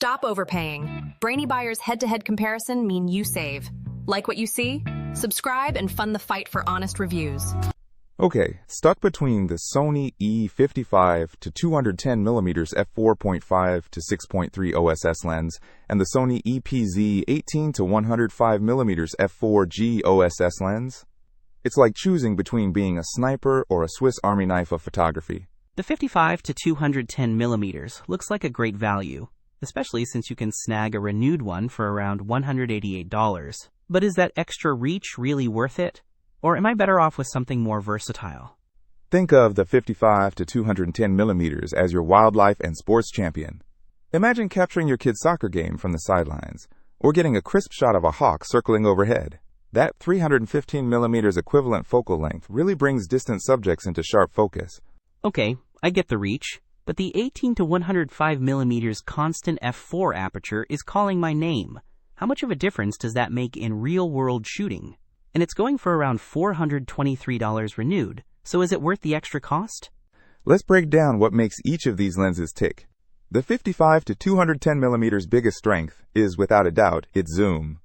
Stop overpaying. Brainy Buyer's head-to-head comparison mean you save. Like what you see? Subscribe and fund the fight for honest reviews. Okay, stuck between the Sony E55 to 210mm f4.5 to 6.3 OSS lens and the Sony EPZ 18 to 105mm F4 G OSS lens, it's like choosing between being a sniper or a Swiss Army knife of photography. The 55 to 210mm looks like a great value, especially since you can snag a renewed one for around $188. But is that extra reach really worth it? Or am I better off with something more versatile? Think of the 55 to 210mm as your wildlife and sports champion. Imagine capturing your kid's soccer game from the sidelines, or getting a crisp shot of a hawk circling overhead. That 315mm equivalent focal length really brings distant subjects into sharp focus. Okay, I get the reach, but the 18 to 105mm constant f4 aperture is calling my name. How much of a difference does that make in real-world shooting? And it's going for around $423 renewed, so is it worth the extra cost? Let's break down what makes each of these lenses tick. The 55 to 210mm biggest strength is, without a doubt, its zoom.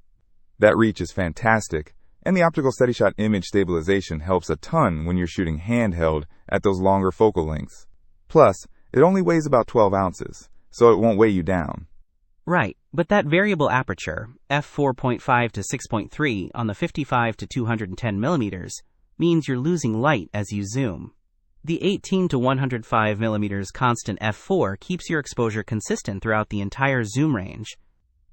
That reach is fantastic, and the Optical SteadyShot image stabilization helps a ton when you're shooting handheld at those longer focal lengths. Plus, it only weighs about 12 ounces, so it won't weigh you down. Right, but that variable aperture, f4.5 to 6.3 on the 55 to 210mm, means you're losing light as you zoom. The 18 to 105mm constant f4 keeps your exposure consistent throughout the entire zoom range.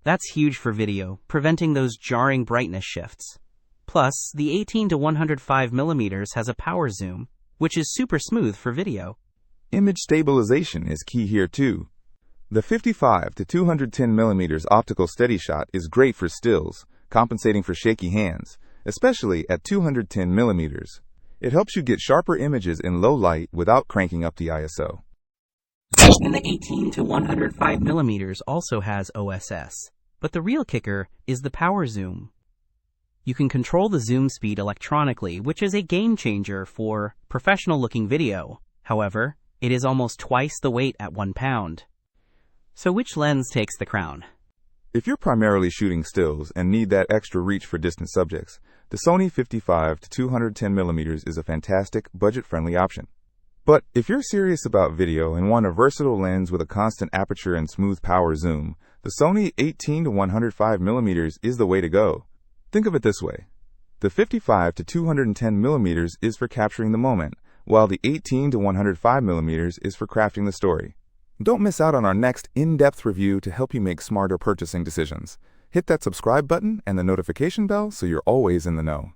That's huge for video, preventing those jarring brightness shifts. Plus, the 18 to 105mm has a power zoom, which is super smooth for video. Image stabilization is key here too. The 55 to 210mm Optical SteadyShot is great for stills, compensating for shaky hands, especially at 210mm. It helps you get sharper images in low light without cranking up the ISO. And the 18 to 105mm also has OSS, but the real kicker is the power zoom. You can control the zoom speed electronically, which is a game changer for professional-looking video. However, it is almost twice the weight at 1 pound. So which lens takes the crown? If you're primarily shooting stills and need that extra reach for distant subjects, the Sony 55 to 210mm is a fantastic, budget-friendly option. But if you're serious about video and want a versatile lens with a constant aperture and smooth power zoom, the Sony 18 to 105mm is the way to go. Think of it this way. The 55 to 210mm is for capturing the moment, while the 18 to 105mm is for crafting the story. Don't miss out on our next in-depth review to help you make smarter purchasing decisions. Hit that subscribe button and the notification bell so you're always in the know.